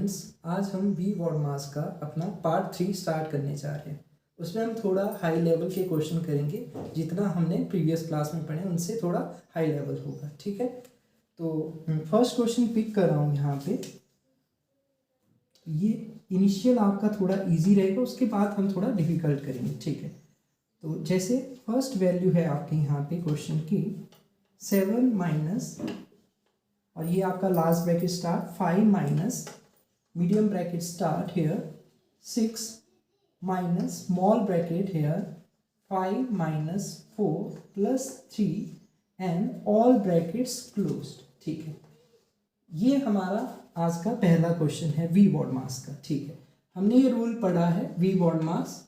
Students, आज हम we word मास का अपना पार्ट 3 स्टार्ट करने जा रहे हैं। उसमें हम थोड़ा हाई लेवल के क्वेश्चन करेंगे, जितना हमने प्रीवियस क्लास में पढ़े उनसे थोड़ा हाई लेवल होगा। ठीक है, तो फर्स्ट क्वेश्चन पिक कर रहा हूँ यहाँ पे। ये इनिशियल आपका थोड़ा इजी रहेगा, उसके बाद हम थोड़ा डिफिकल्ट करेंगे। ठीक है, तो जैसे फर्स्ट वैल्यू है आपके यहाँ पे क्वेश्चन की 7 माइनस, और ये आपका last bracket start 5 minus medium bracket start here 6 minus small bracket here 5 minus 4 plus 3 and all brackets closed. ठीक है, ये हमारा आज का पहला क्वेश्चन है वी वर्ड मास का। ठीक है, हमने ये रूल पढ़ा है वी वर्ड मास,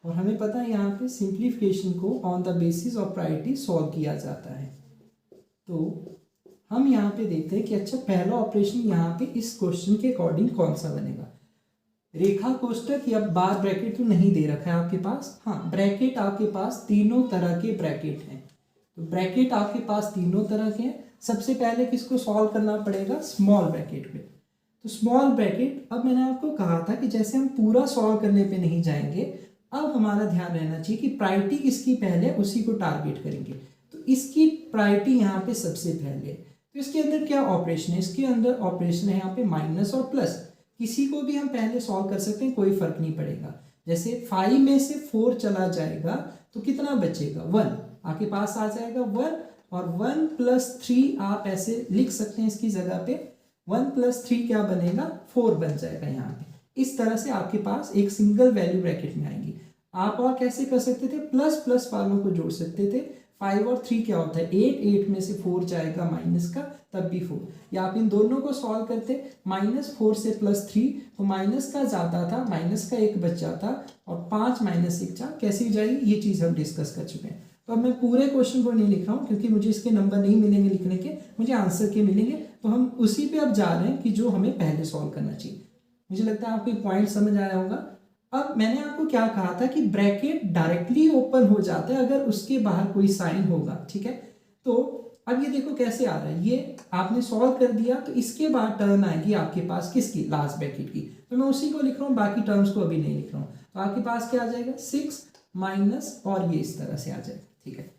और हमें पता है यहाँ पे सिंप्लीफिकेशन को on the basis of priority solve किया जाता है। तो हम यहाँ पे देखते हैं कि अच्छा पहला ऑपरेशन यहाँ पे इस क्वेश्चन के अकॉर्डिंग कौन सा बनेगा। रेखा कोष्ठक या बार ब्रैकेट तो नहीं दे रखा है आपके पास। हाँ, ब्रैकेट आपके पास तीनों तरह के ब्रैकेट हैं। तो ब्रैकेट आपके पास तीनों तरह के हैं। सबसे पहले किसको सॉल्व करना पड़ेगा? स्मॉल ब्रैकेट पे। तो स्मॉल ब्रैकेट, अब मैंने आपको कहा था कि जैसे हम पूरा सॉल्व करने पे नहीं जाएंगे, अब हमारा ध्यान रहना चाहिए कि प्रायोरिटी किसकी पहले उसी को टारगेट करेंगे। तो इसकी प्रायोरिटी यहाँ पे सबसे पहले। तो इसके अंदर क्या ऑपरेशन है? इसके अंदर ऑपरेशन है यहाँ पे माइनस और प्लस। किसी को भी हम पहले सॉल्व कर सकते हैं, कोई फर्क नहीं पड़ेगा। जैसे 5 में से 4 चला जाएगा तो कितना बचेगा? 1 आपके पास आ जाएगा 1, और 1 प्लस 3 आप ऐसे लिख सकते हैं इसकी जगह पे। 1 प्लस 3 क्या बनेगा? 4 बन जाएगा यहाँ पे। इस तरह से आपके पास एक सिंगल वैल्यू ब्रैकेट में आएंगी। आप और कैसे कर सकते थे? प्लस प्लस वालों को जोड़ सकते थे। 5 और 3 क्या होता है? 8, 8 में से 4 जाएगा माइनस का, तब भी 4। या आप इन दोनों को सॉल्व करते, -4 से +3, तो माइनस का जाता था, माइनस का 1 बच जाता, और 5 माइनस 1 4 कैसी हो जाएगी, ये चीज़ हम डिस्कस कर चुके हैं। तो अब मैं पूरे क्वेश्चन को नहीं लिख रहा हूँ, क्योंकि मुझे इसके नंबर नहीं मिलेंगे लिखने के, मुझे आंसर के मिलेंगे। तो हम उसी पे अब जा रहे हैं कि जो हमें पहले सॉल्व करना चाहिए। मुझे लगता है आपको पॉइंट समझ आया होगा। अब मैंने आपको क्या कहा था कि ब्रैकेट डायरेक्टली ओपन हो जाता है अगर उसके बाहर कोई साइन होगा। ठीक है, तो अब ये देखो कैसे आ रहा है। ये आपने सॉल्व कर दिया, तो इसके बाद टर्म आएगी आपके पास किसकी? लास्ट ब्रैकेट की। तो मैं उसी को लिख रहा हूँ, बाकी टर्म्स को अभी नहीं लिख रहा हूँ। तो आपके पास क्या आ जाएगा? 6 माइनस, और ये इस तरह से आ जाएगा। ठीक है,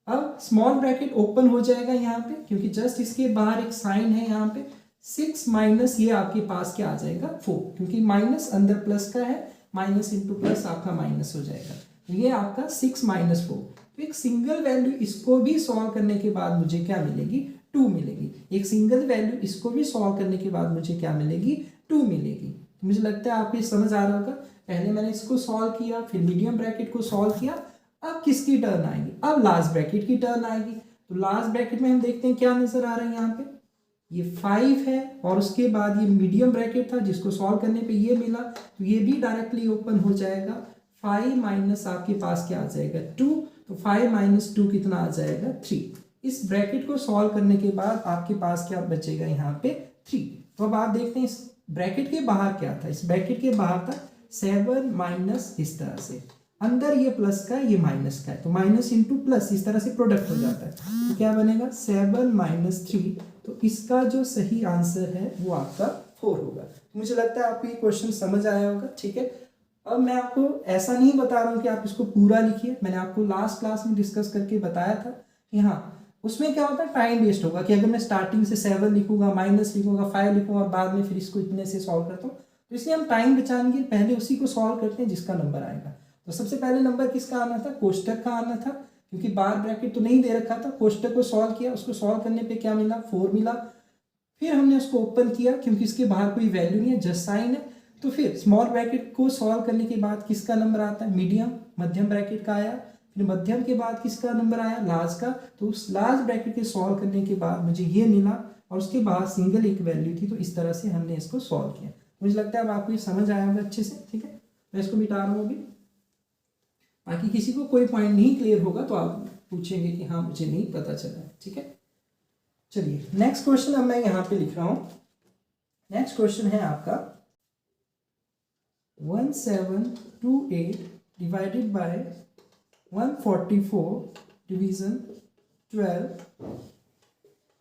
अब स्मॉल ब्रैकेट ओपन हो जाएगा यहाँ पे, क्योंकि जस्ट इसके बाहर एक साइन है यहाँ पे। 6 माइनस ये आपके पास क्या आ जाएगा? 4, क्योंकि माइनस अंदर प्लस का है, माइनस इंटू प्लस आपका माइनस हो जाएगा। तो ये आपका 6 माइनस 4। तो एक सिंगल वैल्यू इसको भी सॉल्व करने के बाद मुझे क्या मिलेगी? 2 मिलेगी। एक सिंगल वैल्यू इसको भी सॉल्व करने के बाद मुझे क्या मिलेगी? 2 मिलेगी। तो मुझे लगता है आपको ये समझ आ रहा होगा। पहले मैंने इसको सॉल्व किया, फिर मीडियम ब्रैकेट को सॉल्व किया। अब किसकी टर्न आएगी? अब लास्ट ब्रैकेट की टर्न आएगी। तो लास्ट ब्रैकेट में हम देखते हैं क्या नजर आ रहा है यहाँ पे। ये 5 है, और उसके बाद ये मीडियम ब्रैकेट था जिसको सॉल्व करने पे ये मिला, तो ये भी डायरेक्टली ओपन हो जाएगा। 5 माइनस आपके पास क्या आ जाएगा? 2। तो 5 माइनस 2 कितना आ जाएगा? 3। इस ब्रैकेट को सॉल्व करने के बाद आपके पास क्या बचेगा यहाँ पे? 3। तो अब आप देखते हैं इस ब्रैकेट के बाहर क्या था। इस ब्रैकेट के बाहर था 7 माइनस, इस तरह से अंदर ये प्लस का है, ये माइनस का है, तो माइनस इंटू प्लस इस तरह से प्रोडक्ट हो जाता है। तो क्या बनेगा? 7 माइनस 3। तो इसका जो सही आंसर है वो आपका 4 होगा। तो मुझे लगता है आपको ये क्वेश्चन समझ आया होगा। ठीक है, अब मैं आपको ऐसा नहीं बता रहा हूँ कि आप इसको पूरा लिखिए। मैंने आपको लास्ट क्लास में डिस्कस करके बताया था कि हाँ, उसमें क्या होता है, टाइम वेस्ट होगा। कि अगर मैं स्टार्टिंग से 7 लिखूंगा, माइनस लिखूंगा, 5 लिखूंगा, और बाद में फिर इसको इतने से सॉल्व करता हूँ, तो इसलिए हम टाइम बचाने के पहले उसी को सॉल्व करते हैं जिसका नंबर आएगा। तो सबसे पहले नंबर किसका आना था? कोष्टक का आना था, क्योंकि बार ब्रैकेट तो नहीं दे रखा था। कोष्टक को सॉल्व किया, उसको सॉल्व करने पे क्या मिला? 4 मिला। फिर हमने उसको ओपन किया, क्योंकि इसके बाहर कोई वैल्यू नहीं है, जस्ट साइन है। तो फिर स्मॉल ब्रैकेट को सॉल्व करने के बाद किसका नंबर आता है? मीडियम, मध्यम ब्रैकेट का आया। फिर मध्यम के बाद किसका नंबर आया? लास्ट का। तो उस लास्ट ब्रैकेट के सॉल्व करने के बाद मुझे ये मिला, और उसके बाद सिंगल एक वैल्यू थी। तो इस तरह से हमने इसको सॉल्व किया। मुझे लगता है अब आपको ये समझ आया होगा अच्छे से। ठीक है, मैं इसको मिटा रहा हूँ अभी। बाकी किसी को कोई पॉइंट नहीं क्लियर होगा तो आप पूछेंगे कि हाँ मुझे नहीं पता चला है। ठीक है, चलिए नेक्स्ट क्वेश्चन अब मैं यहाँ पे लिख रहा हूँ। नेक्स्ट क्वेश्चन है आपका 1728 divided by 144 division 12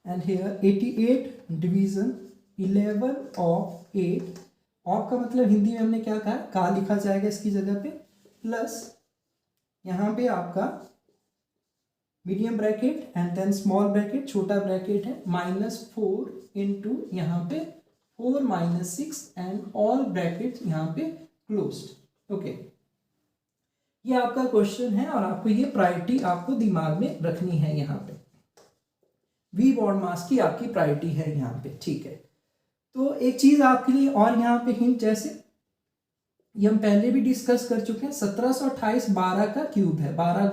and here 88 division 11 of 8, of का मतलब हिंदी में हमने क्या कहा, का लिखा जाएगा इसकी जगह पे, प्लस यहाँ पे आपका medium bracket and then small bracket, छोटा ब्रैकेट है, -4 इंटू यहाँ पे 4 - 6 एंड ऑल ब्रैकेट यहाँ पे क्लोज्ड। ओके, ये आपका क्वेश्चन है और आपको ये प्रायोरिटी आपको दिमाग में रखनी है। यहाँ पे वी बॉन्ड मास की आपकी प्रायोरिटी है यहाँ पे, ठीक है। तो एक चीज आपके लिए और यहाँ पे हिंट, जैसे ये हम पहले भी डिस्कस कर चुके हैं, 1728 12 का क्यूब है, 12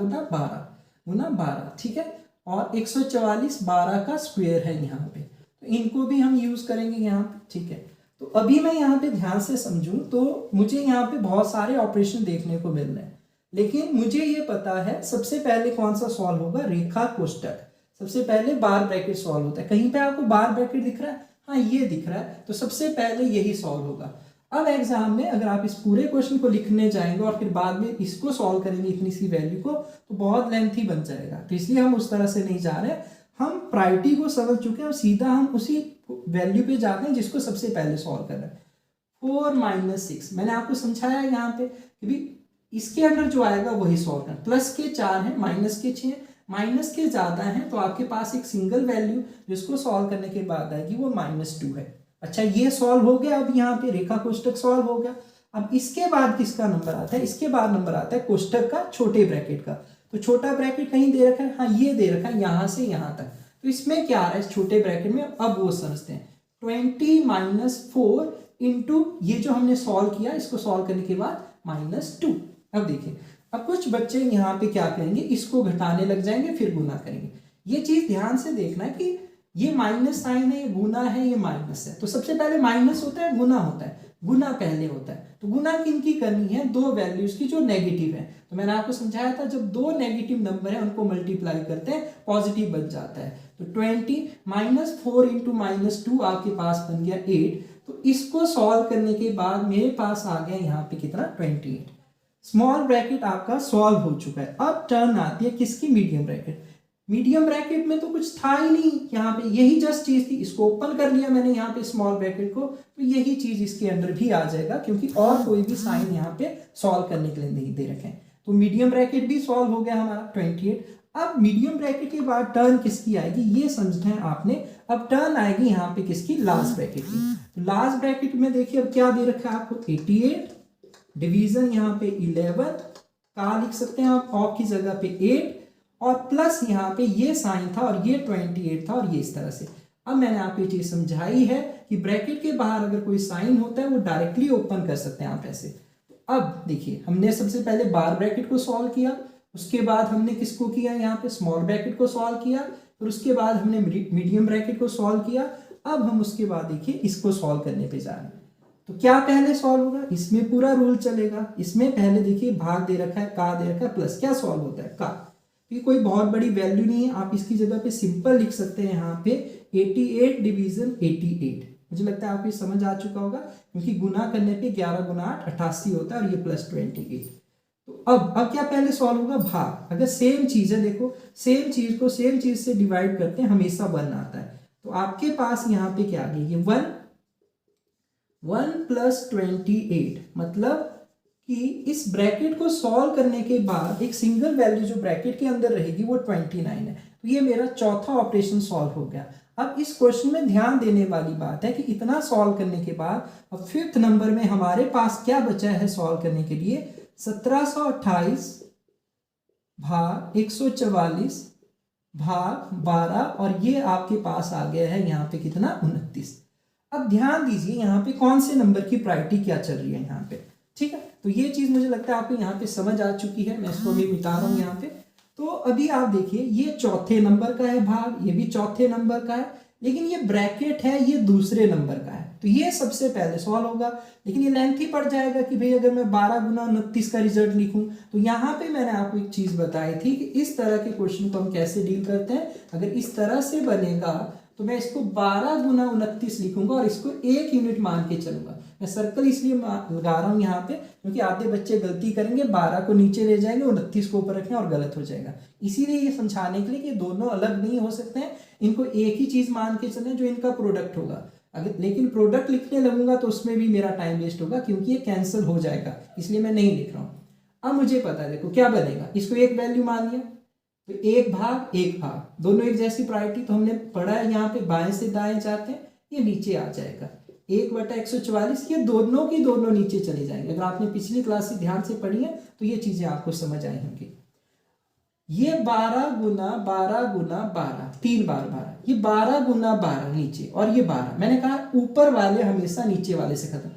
गुना 12, ठीक है, और 144 12 का स्क्वायर है यहाँ पे, तो इनको भी हम यूज करेंगे यहाँ पे, ठीक है। तो अभी मैं यहाँ पे ध्यान से समझूं तो मुझे यहाँ पे बहुत सारे ऑपरेशन देखने को मिल रहे हैं, लेकिन मुझे ये पता है सबसे पहले कौन सा सॉल्व होगा, रेखा कोष्टक। सबसे पहले बार ब्रैकेट सॉल्व होता है। कहीं पे आपको बार ब्रैकेट दिख रहा है, हाँ ये दिख रहा है, तो सबसे पहले यही सॉल्व होगा। अब एग्जाम में अगर आप इस पूरे क्वेश्चन को लिखने जाएंगे और फिर बाद में इसको सॉल्व करेंगे इतनी सी वैल्यू को, तो बहुत लेंथी बन जाएगा, तो इसलिए हम उस तरह से नहीं जा रहे हैं। हम प्रायोरिटी को समझ चुके हैं और सीधा हम उसी वैल्यू पे जाते हैं जिसको सबसे पहले सॉल्व करना है। 4 - 6 मैंने आपको समझाया यहाँ पे कि इसके अंदर जो आएगा वही सॉल्व करना। प्लस के 4 है, माइनस के 6 है, माइनस के ज्यादा है, तो आपके पास एक सिंगल वैल्यू जिसको सॉल्व करने के बाद आएगी वो -2 है। अच्छा, ये सॉल्व हो गया। अब यहाँ पे रेखा कोष्टक सॉल्व हो गया। अब इसके बाद किसका नंबर आता है, इसके बाद नंबर आता है कोष्टक का छोटे ब्रैकेट का। तो छोटा ब्रैकेट कहीं दे रखा है, हाँ ये दे रखा है, यहां से यहां तक। तो इसमें क्या आ रहा है छोटे ब्रैकेट में, अब वो समझते हैं। 20 - 4 इंटू ये जो हमने सॉल्व किया, इसको सॉल्व करने के बाद -2। अब देखिए, अब कुछ बच्चे यहाँ पे क्या करेंगे, इसको घटाने लग जाएंगे, फिर गुना करेंगे। ये चीज ध्यान से देखना है कि ये माइनस साइन है, ये गुना है, ये माइनस है। तो सबसे पहले माइनस होता है, गुना होता है, गुना पहले होता है। तो गुना किनकी करनी है, दो वैल्यूज की जो नेगेटिव है। तो मैंने आपको समझाया था, जब दो नेगेटिव नंबर है उनको मल्टीप्लाई करते हैं, पॉजिटिव बन जाता है। तो 20 - 4 इंटू -2 आपके पास बन गया 8। तो इसको सॉल्व करने के बाद मेरे पास आ गया यहाँ पे कितना, 28। स्मॉल ब्रैकेट आपका सॉल्व हो चुका है। अब टर्न आती है किसकी, मीडियम ब्रैकेट। मीडियम ब्रैकेट में तो कुछ था ही नहीं, यहाँ पे यही जस्ट चीज थी, इसको ओपन कर लिया मैंने यहाँ पे स्मॉल ब्रैकेट को, तो यही चीज इसके अंदर भी आ जाएगा, क्योंकि और कोई भी साइन यहाँ पे सॉल्व करने के लिए नहीं दे रखे हैं। तो मीडियम ब्रैकेट भी सॉल्व हो गया हमारा 28। अब मीडियम ब्रैकेट के बाद टर्न किसकी आएगी, ये समझना है आपने। अब टर्न आएगी यहाँ पे किसकी, लास्ट ब्रैकेट की। तो लास्ट ब्रैकेट में देखिए अब क्या दे रखा है आपको, 88 डिवीजन यहाँ पे 11, का लिख सकते हैं आप ऑफ की जगह पे 8, और प्लस यहाँ पे ये साइन था और ये 28 था, और ये इस तरह से। अब मैंने आपको ये चीज समझाई है कि ब्रैकेट के बाहर अगर कोई साइन होता है वो डायरेक्टली ओपन कर सकते हैं आप ऐसे। तो अब देखिए, हमने सबसे पहले बार ब्रैकेट को सॉल्व किया, उसके बाद हमने किसको किया, यहाँ पे स्मॉल ब्रैकेट को सॉल्व किया, फिर उसके बाद हमने मीडियम ब्रैकेट को सॉल्व किया। अब हम उसके बाद देखिए इसको सॉल्व करने पे जा रहे हैं। तो क्या पहले सॉल्व होगा, इसमें पूरा रूल चलेगा। इसमें पहले देखिए भाग दे रखा है, का दे रखा है, प्लस क्या सॉल्व होता है, का। ये कोई बहुत बड़ी वैल्यू नहीं है, आप इसकी जगह पे सिंपल लिख सकते हैं यहाँ पे 88 डिवीजन 88। मुझे लगता है आपको समझ आ चुका होगा, क्योंकि गुना करने पे 11 गुना 8 88 होता है, और ये प्लस 28। तो अब क्या पहले सॉल्व होगा, भाग। अगर सेम चीज है, देखो सेम चीज को सेम चीज से डिवाइड करते हैं, हमेशा 1 आता है। तो आपके पास यहाँ पे क्या आ गया, ये 1 + 28, मतलब कि इस ब्रैकेट को सॉल्व करने के बाद एक सिंगल वैल्यू जो ब्रैकेट के अंदर रहेगी वो 29 है। तो ये मेरा चौथा ऑपरेशन सॉल्व हो गया। अब इस क्वेश्चन में ध्यान देने वाली बात है कि इतना सॉल्व करने के बाद अब 5th नंबर में हमारे पास क्या बचा है सॉल्व करने के लिए, 1728 भाग 144 भाग 12, और ये आपके पास आ गया है यहाँ पे कितना, 29। अब ध्यान दीजिए यहाँ पे कौन से नंबर की प्रायोरिटी क्या चल रही है यहाँ पे, ठीक है। तो ये चीज मुझे लगता है आपको यहाँ पे समझ आ चुकी है। मैं इसको भी मिटा रहा हूँ यहाँ पे। तो अभी आप देखिए, ये चौथे नंबर का है भाग, ये भी चौथे नंबर का है, लेकिन ये ब्रैकेट है ये दूसरे नंबर का है। तो ये सबसे पहले सॉल्व होगा, लेकिन ये लेंथी पड़ जाएगा कि भाई अगर मैं 12 गुना 29 का रिजल्ट लिखूं। तो यहाँ पे मैंने आपको एक चीज बताई थी कि इस तरह के क्वेश्चन को हम कैसे डील करते हैं। अगर इस तरह से बनेगा तो मैं इसको 12 गुना 29 लिखूंगा और इसको 1 यूनिट मान के चलूंगा। मैं सर्कल इसलिए लगा रहा हूं यहाँ पे क्योंकि आधे बच्चे गलती करेंगे, 12 को नीचे ले जाएंगे, 29 को ऊपर रखेंगे और गलत हो जाएगा। इसीलिए ये समझाने के लिए कि दोनों अलग नहीं हो सकते हैं, इनको एक ही चीज मान के चलें जो इनका प्रोडक्ट होगा। अगर लेकिन प्रोडक्ट लिखने लगूंगा तो उसमें भी मेरा टाइम वेस्ट होगा, क्योंकि ये कैंसिल हो जाएगा, इसलिए मैं नहीं लिख रहा हूँ। अब मुझे पता है, देखो क्या बनेगा, इसको एक वैल्यू मान लिया तो एक भाग दोनों एक जैसी प्रायोरिटी, तो हमने पढ़ा है यहाँ पे बाएं से दाएं जाते हैं, ये नीचे आ जाएगा 1/144, ये दोनों की दोनों नीचे चले जाएंगे। अगर आपने पिछली क्लास से ध्यान से पढ़ी है तो ये चीजें आपको समझ आई होंगी। ये 12 गुना 12 3 बार 12, ये 12 गुना 12 नीचे, और ये 12, मैंने कहा ऊपर वाले हमेशा नीचे वाले से खत्म,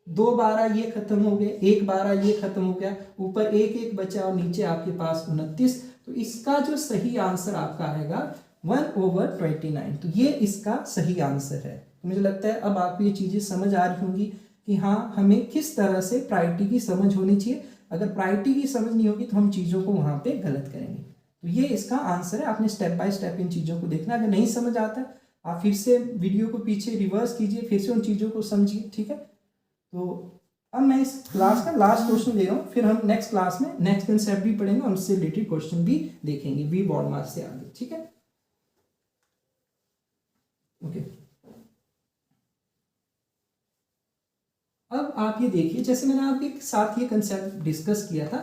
2 12 ये खत्म हो गए, 1 12 ये खत्म हो गया, ऊपर 1 1 बचा और नीचे आपके पास 29। तो इसका जो सही आंसर आपका आएगा 1/29। तो ये इसका सही आंसर है। तो मुझे लगता है अब आपको ये चीजें समझ आ रही होंगी कि हाँ, हमें किस तरह से प्रायोरिटी की समझ होनी चाहिए। अगर प्रायोरिटी की समझ नहीं होगी तो हम चीज़ों को वहाँ पे गलत करेंगे। तो ये इसका आंसर है। आपने स्टेप बाय स्टेप इन चीज़ों को देखना। अगर नहीं समझ आता है आप फिर से वीडियो को पीछे रिवर्स कीजिए, फिर से उन चीज़ों को समझिए, ठीक है। तो अब मैं इस क्लास का लास्ट क्वेश्चन ले रहा हूँ, फिर हम नेक्स्ट क्लास में नेक्स्ट कंसेप्ट भी पढ़ेंगे और उससे रिलेटेड क्वेश्चन भी देखेंगे वी बॉड मार्क्स से आगे, ठीक है। ओके, अब आप ये देखिए, जैसे मैंने आपके साथ ये कंसेप्ट डिस्कस किया था,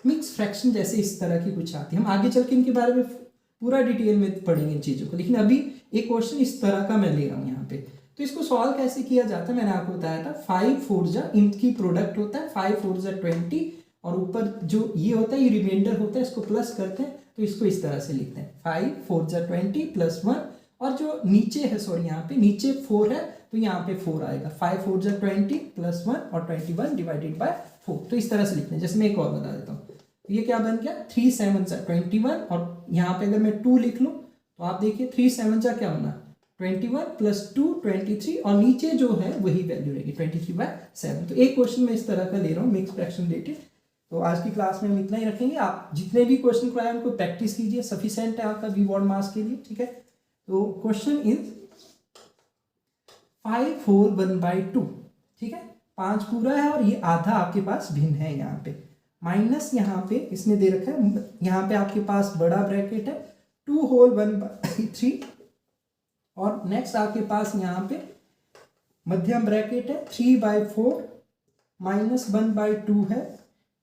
मिक्स फ्रैक्शन जैसे इस तरह की कुछ आती है। हम आगे चल के इनके बारे में पूरा डिटेल में पढ़ेंगे इन चीज़ों को, लेकिन अभी एक क्वेश्चन इस तरह का मैं ले रहा हूँ यहाँ पे। तो इसको सॉल्व कैसे किया जाता है मैंने आपको बताया था। 5 4 जा इनकी प्रोडक्ट होता है, 5 4 जा 20, और ऊपर जो ये होता है ये रिमाइंडर होता है, इसको प्लस करते हैं तो इसको इस तरह से लिखते हैं 5 4 जा 20 प्लस 1, और जो नीचे है, सॉरी यहाँ पे नीचे 4 है तो यहाँ पे 4 आएगा, 5 4 जा 20 प्लस 1 और 21 डिवाइडेड बाय 4। तो इस तरह से लिखते हैं। जैसे मैं एक और बता देता हूँ, तो ये क्या बन गया 3 7 जा 21, और यहाँ पे अगर मैं 2 लिख लूँ तो आप देखिए 3 7 जा क्या बना 21 प्लस 2 23, और नीचे जो है वही वैल्यू रहेगी 23/7। तो एक क्वेश्चन मैं इस तरह का ले रहा हूँ मिक्स फ्रैक्शन रिलेटेड। तो आज की क्लास में हम इतना ही रखेंगे। आप जितने भी क्वेश्चन को आए उनको प्रैक्टिस कीजिए, सफिशिएंट है आपका वी बॉड मार्क्स के लिए, ठीक है। तो क्वेश्चन इज 5 4 1/2, ठीक है, 5 पूरा है और ये आधा आपके पास भिन्न है यहाँ पे, माइनस यहाँ पे इसने दे रखा है, यहाँ पे आपके पास बड़ा ब्रैकेट है 2 होल 1/3, और नेक्स्ट आपके पास यहाँ पे मध्यम ब्रैकेट है 3/4 माइनस 1/2 है,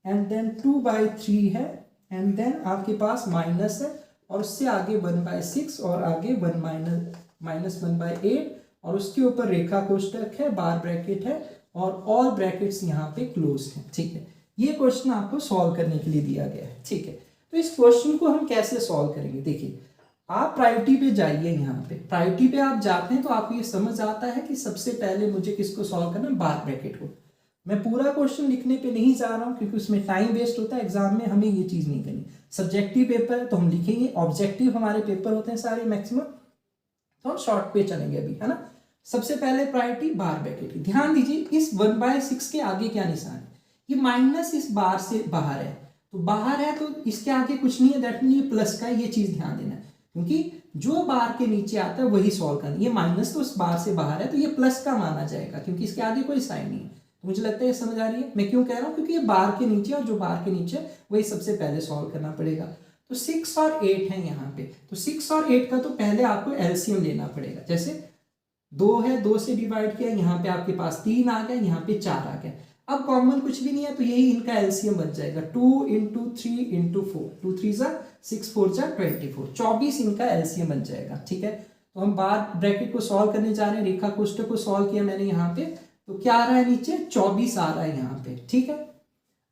एंड देन 2/3 है, एंड देन आपके पास माइनस है, और उससे आगे 1/6 और आगे 1 माइनस 1/8, और उसके ऊपर रेखा कोष्टक है, बार ब्रैकेट है, और ऑल ब्रैकेट्स यहाँ पे क्लोज है, ठीक है। ये क्वेश्चन आपको सॉल्व करने के लिए दिया गया है, ठीक है। तो इस क्वेश्चन को हम कैसे सॉल्व करेंगे, देखिए आप प्रायोरिटी पे जाइए, यहाँ पे प्रायोरिटी पे आप जाते हैं तो आपको ये समझ आता है कि सबसे पहले मुझे किसको सॉल्व करना है, बार ब्रैकेट को। मैं पूरा क्वेश्चन लिखने पे नहीं जा रहा हूँ क्योंकि उसमें टाइम वेस्ट होता है, एग्जाम में हमें ये चीज़ नहीं करनी। सब्जेक्टिव पेपर है तो हम लिखेंगे, ऑब्जेक्टिव हमारे पेपर होते हैं सारे मैक्सिमम, तो हम शॉर्ट पे चलेंगे अभी, है ना। सबसे पहले प्रायोरिटी बार ब्रैकेट की। ध्यान दीजिए इस 1/6 के आगे क्या निशान है, ये माइनस इस बार से बाहर है, तो बाहर है तो इसके आगे कुछ नहीं है, दैट मीन ये प्लस का है, ये चीज ध्यान देना है, क्योंकि जो बार के नीचे आता है वही सॉल्व करना। ये माइनस तो उस बार से बाहर है तो ये प्लस का माना जाएगा, क्योंकि इसके आगे कोई साइन नहीं है। तो मुझे लगता है ये समझ आ रही है मैं क्यों कह रहा हूँ, क्योंकि ये बार के नीचे, और जो बार के नीचे वही सबसे पहले सॉल्व करना पड़ेगा। तो 6 और 8 है यहाँ पे, तो 6 और 8 का तो पहले आपको एलसीएम लेना पड़ेगा। जैसे 2 है, 2 से डिवाइड किया, यहाँ पे आपके पास 3 आ गया, यहाँ पे 4 आ गया। अब कॉमन कुछ भी नहीं है तो यही इनका एलसीएम बन जाएगा 2 × 3 × 4, 2 3 जा 6 4 जा 24, 24 इनका एलसीएम बन जाएगा, ठीक है। तो हम बार ब्रैकेट को सॉल्व करने जा रहे हैं, रेखा कोष्ठक को सॉल्व किया मैंने यहाँ पे, तो क्या आ रहा है नीचे 24 आ रहा है यहाँ पे, ठीक है।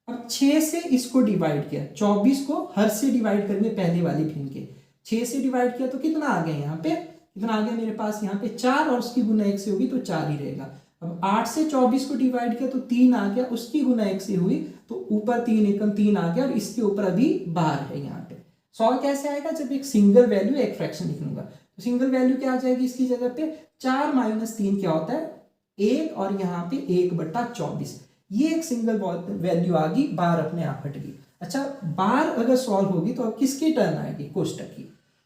अब 6 से इसको डिवाइड किया, 24 को हर से डिवाइड करेंगे पहले वाली भिन्न के, 6 से डिवाइड किया तो कितना आ गया यहाँ पे, कितना आ गया मेरे पास यहाँ पे 4, और उसकी गुना 1 से होगी तो 4 ही रहेगा। अब 8 से 24 को डिवाइड किया तो 3 आ गया, उसकी गुना 1 से हुई तो ऊपर 3 एकम 3 आ गया, और इसके ऊपर अभी बार है यहाँ पे। सॉल्व कैसे आएगा, जब एक सिंगल वैल्यू एक फ्रैक्शन लिख लूंगा, तो सिंगल वैल्यू क्या आ जाएगी इसकी जगह पे 4 - 3 क्या होता है 1, और यहाँ पे 1/24, ये एक सिंगल वैल्यू आ गई, बार अपने आप हट गई। अच्छा, बार अगर सॉल्व होगी तो अब किसकी टर्न आएगी, कोष्टक की।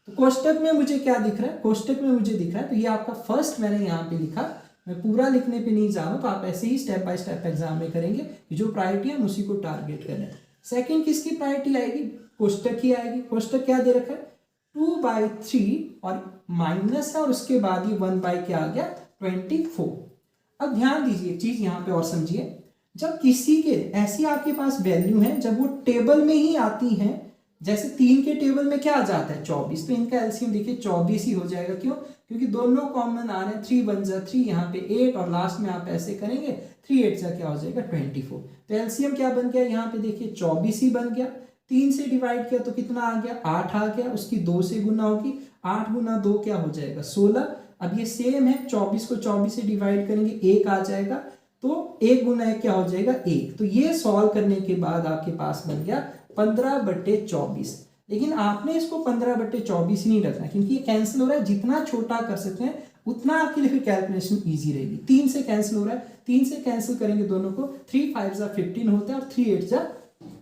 तो कोष्टक में मुझे क्या दिख रहा है, कोष्टक में मुझे दिख रहा है, तो ये आपका फर्स्ट मैंने यहाँ पे लिखा, मैं पूरा लिखने पे नहीं जा रहा हूँ, तो आप ऐसे ही स्टेप बाय स्टेप एग्जाम में करेंगे, जो प्रायोरिटी है उसी को टारगेट करें। सेकंड किसकी प्रायोरिटी आएगी, कोष्टक ही आएगी। कोष्टक क्या दे रखा है 2/3, और माइनस है, और उसके बाद ये 1 क्या आ गया 24। अब ध्यान दीजिए एक चीज यहाँ पे और समझिए, जब किसी के ऐसी आपके पास वैल्यू है जब वो टेबल में ही आती है, जैसे 3 के टेबल में क्या आ जाता है 24, तो इनका एलसीएम देखिए 24 ही हो जाएगा। क्यों? क्योंकि दोनों कॉमन आ रहे हैं, 3 1 जा 3, यहाँ पे 8 और लास्ट में आप ऐसे करेंगे 3 8 जा क्या हो जाएगा 24। तो एलसीएम क्या बन गया यहाँ पे देखिए 24 ही बन गया। 3 से डिवाइड किया तो कितना आ गया 8 आ गया, उसकी 2 से गुना होगी, 8 गुना 2 क्या हो जाएगा 16। अब ये सेम है, 24 को 24 से डिवाइड करेंगे 1 आ जाएगा, तो 1 गुना 1 क्या हो जाएगा 1। तो ये सॉल्व करने के बाद आपके पास बन गया 15/24। लेकिन आपने इसको 15/24 ही नहीं रखना, क्योंकि ये कैंसिल हो रहा है, जितना छोटा कर सकते हैं उतना आपके लिए फिर कैलकुलेशन इजी रहेगी। 3 से कैंसिल हो रहा है, 3 से कैंसिल करेंगे दोनों को, 3 5 जा 15 होता है और 3 8 जा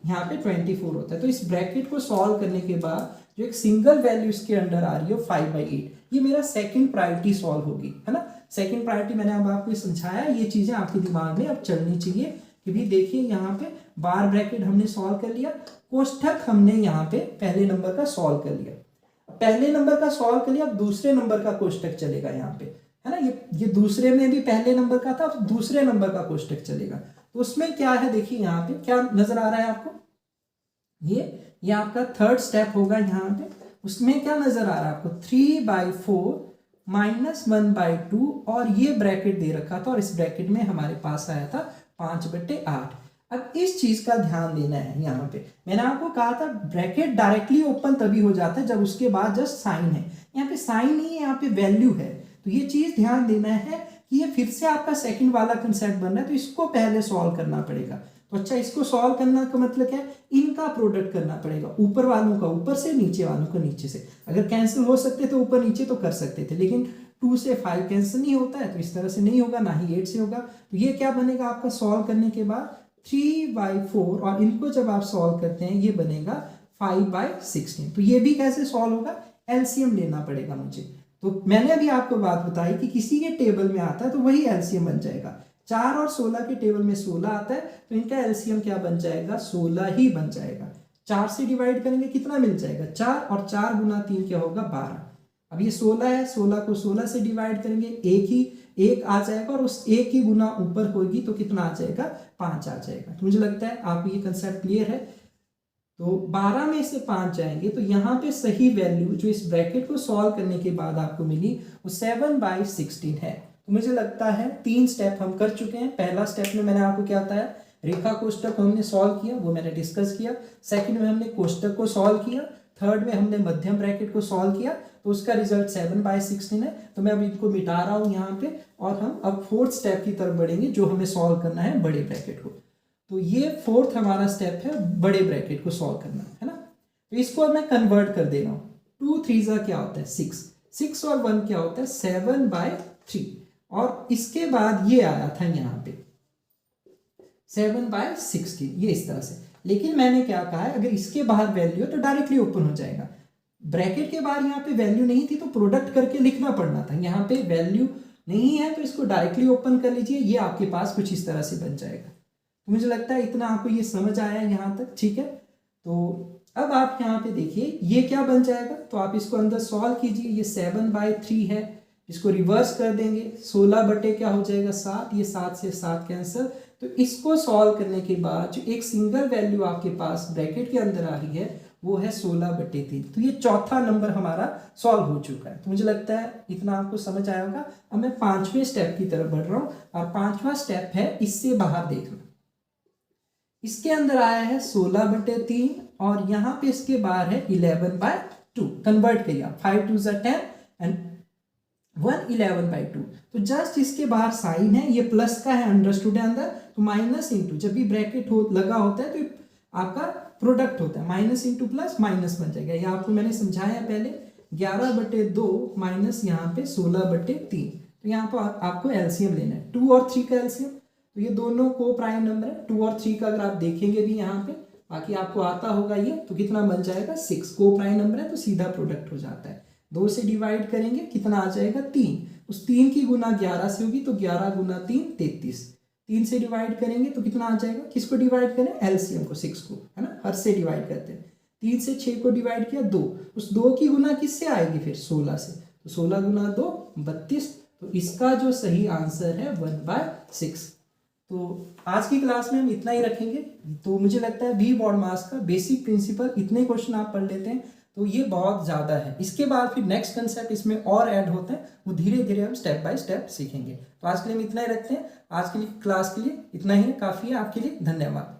यहाँ पे 24 होता है। तो इस ब्रैकेट को सॉल्व करने के बाद जो एक सिंगल वैल्यू इसके अंदर आ रही है 5/8, ये मेरा सेकंड प्रायोरिटी सॉल्व होगी, है ना। सेकंड प्रायोरिटी मैंने अब आपको समझाया, ये चीजें आपके दिमाग में अब चलनी चाहिए कि भी देखिए यहाँ पे बार ब्रैकेट हमने सॉल्व कर लिया, कोष्ठक हमने यहाँ पे पहले नंबर का सॉल्व कर लिया, पहले नंबर का सॉल्व कर लिया, अब दूसरे नंबर का कोष्ठक चलेगा यहाँ पे, है ना। ये दूसरे में भी पहले नंबर का था, अब दूसरे नंबर का कोष्ठक चलेगा। तो उसमें क्या है देखिए, यहाँ पे क्या नजर आ रहा है आपको, ये आपका थर्ड स्टेप होगा यहाँ पे। उसमें क्या नजर आ रहा है आपको 3/4 -1/2, और ये ब्रैकेट दे रखा था और इस ब्रैकेट में हमारे पास आया था 5/8। अब इस चीज का ध्यान देना है, यहाँ पे मैंने आपको कहा था ब्रैकेट डायरेक्टली ओपन तभी हो जाता है जब उसके बाद जस्ट साइन है, यहाँ पे साइन नहीं है, यहाँ पे वैल्यू है। तो ये चीज ध्यान देना है कि ये फिर से आपका सेकंड वाला कंसेप्ट बन रहा है, तो इसको पहले सॉल्व करना पड़ेगा। तो अच्छा, इसको सॉल्व करना का मतलब क्या है, इनका प्रोडक्ट करना पड़ेगा, ऊपर वालों का ऊपर से, नीचे वालों का नीचे से। अगर कैंसिल हो सकते तो ऊपर नीचे तो कर सकते थे, लेकिन 2 से 5 कैंसिल नहीं होता है, तो इस तरह से नहीं होगा, ना ही 8 से होगा। तो ये क्या बनेगा आपका सॉल्व करने के बाद 3/4, और इनको जब आप सॉल्व करते हैं ये बनेगा 5/16। तो ये भी कैसे सॉल्व होगा, एलसीएम लेना पड़ेगा मुझे। तो मैंने अभी आपको बात बताई कि किसी के टेबल में आता है तो वही एलसीएम बन जाएगा। 4 और 16 के टेबल में 16 आता है, तो इनका एलसीएम क्या बन जाएगा 16 ही बन जाएगा। 4 से डिवाइड करेंगे कितना मिल जाएगा 4, और 4 गुना 3 क्या होगा 12। अब ये 16 है, 16 को 16 से डिवाइड करेंगे, एक आ जाएगा, और उस एक की गुना ऊपर होगी तो कितना आ जाएगा 5 आ जाएगा। तो मुझे लगता है आपको ये कंसेप्ट क्लियर है। तो 12 में से 5 जाएंगे तो यहाँ पे सही वैल्यू जो इस ब्रैकेट को सॉल्व करने के बाद आपको मिली वो 7/16 है। तो मुझे लगता है 3 स्टेप हम कर चुके हैं। पहला स्टेप में मैंने आपको क्या बताया, रेखा कोष्ठक हमने सॉल्व किया, वो मैंने डिस्कस किया। सेकंड में हमने कोष्ठक को सॉल्व किया। थर्ड में हमने मध्यम ब्रैकेट को सॉल्व किया, तो उसका रिजल्ट 7/16 है। तो मैं अब इनको मिटा रहा हूँ यहाँ पे, और हम अब फोर्थ स्टेप की तरफ बढ़ेंगे जो हमें सॉल्व करना है बड़े ब्रैकेट को। तो ये फोर्थ हमारा स्टेप है, बड़े ब्रैकेट को सॉल्व करना है ना। तो इसको अब मैं कन्वर्ट कर दे रहा हूँ। 2 3 क्या होता है 6, 6 और 1 क्या होता है 7/3, और इसके बाद ये आया था यहाँ पे 7/16, ये इस तरह से। लेकिन मैंने क्या कहा है, अगर इसके बाहर वैल्यू है तो डायरेक्टली ओपन हो जाएगा। ब्रैकेट के बाहर यहाँ पे वैल्यू नहीं थी तो प्रोडक्ट करके लिखना पड़ना था, यहाँ पे वैल्यू नहीं है तो इसको डायरेक्टली ओपन कर लीजिए, ये आपके पास कुछ इस तरह से बन जाएगा। तो मुझे लगता है इतना आपको ये समझ आया यहाँ तक, ठीक है। तो अब आप यहाँ पे देखिए ये क्या बन जाएगा, तो आप इसको अंदर सॉल्व कीजिए। ये 7/3 है, इसको रिवर्स कर देंगे, 16 बटे क्या हो जाएगा 7, ये 7 से 7 कैंसिल। तो इसको सॉल्व करने के बाद जो एक सिंगल वैल्यू आपके पास ब्रैकेट के अंदर आ रही है वो है 16/3। तो ये चौथा नंबर हमारा सॉल्व हो चुका है। तो मुझे लगता है इतना आपको समझ आया होगा। अब मैं 5वें स्टेप की तरफ बढ़ रहा हूँ, और 5वां स्टेप है इससे बाहर देखना। इसके अंदर आया है 16/3, और यहाँ पे इसके बाहर है 11/2। कन्वर्ट करिए, 5 2 10 एंड 1 11/2। तो जस्ट इसके बाहर साइन है, ये प्लस का है, अंडरस्टूड है अंदर, तो माइनस इंटू, जब भी ब्रैकेट लगा होता है तो आपका प्रोडक्ट होता है, माइनस इंटू प्लस माइनस बन जाएगा। ये आपको मैंने समझाया पहले, 11/2 माइनस यहाँ पे 16/3। तो यहाँ पर आपको एलसीएम लेना है, 2 और 3 का एलसीएम। तो ये दोनों को प्राइम नंबर है, 2 और 3 का अगर आप देखेंगे भी यहाँ पे, बाकी आपको आता होगा ये, तो कितना बन जाएगा 6। को प्राइम नंबर है तो सीधा प्रोडक्ट हो जाता है। 2 से डिवाइड करेंगे कितना आ जाएगा 3, उस 3 की गुना 11 से होगी, तो 11 गुना 3 33। 3 से डिवाइड करेंगे तो कितना आ जाएगा, किसको डिवाइड करें एलसीएम को, 6 को, है ना, हर से डिवाइड करते हैं। 3 से 6 को डिवाइड किया 2, उस 2 की गुना किससे आएगी फिर 16 से, तो 16 गुना 2 32, तो इसका जो सही आंसर है 1/6। तो आज की क्लास में हम इतना ही रखेंगे। तो मुझे लगता है वी बॉड मास का बेसिक प्रिंसिपल इतने क्वेश्चन आप पढ़ लेते हैं तो ये बहुत ज़्यादा है। इसके बाद फिर नेक्स्ट कंसेप्ट इसमें और ऐड होते हैं, वो धीरे धीरे हम स्टेप बाय स्टेप सीखेंगे। तो आज के लिए हम इतना ही रखते हैं। आज के लिए क्लास के लिए इतना ही काफ़ी है। आपके लिए धन्यवाद।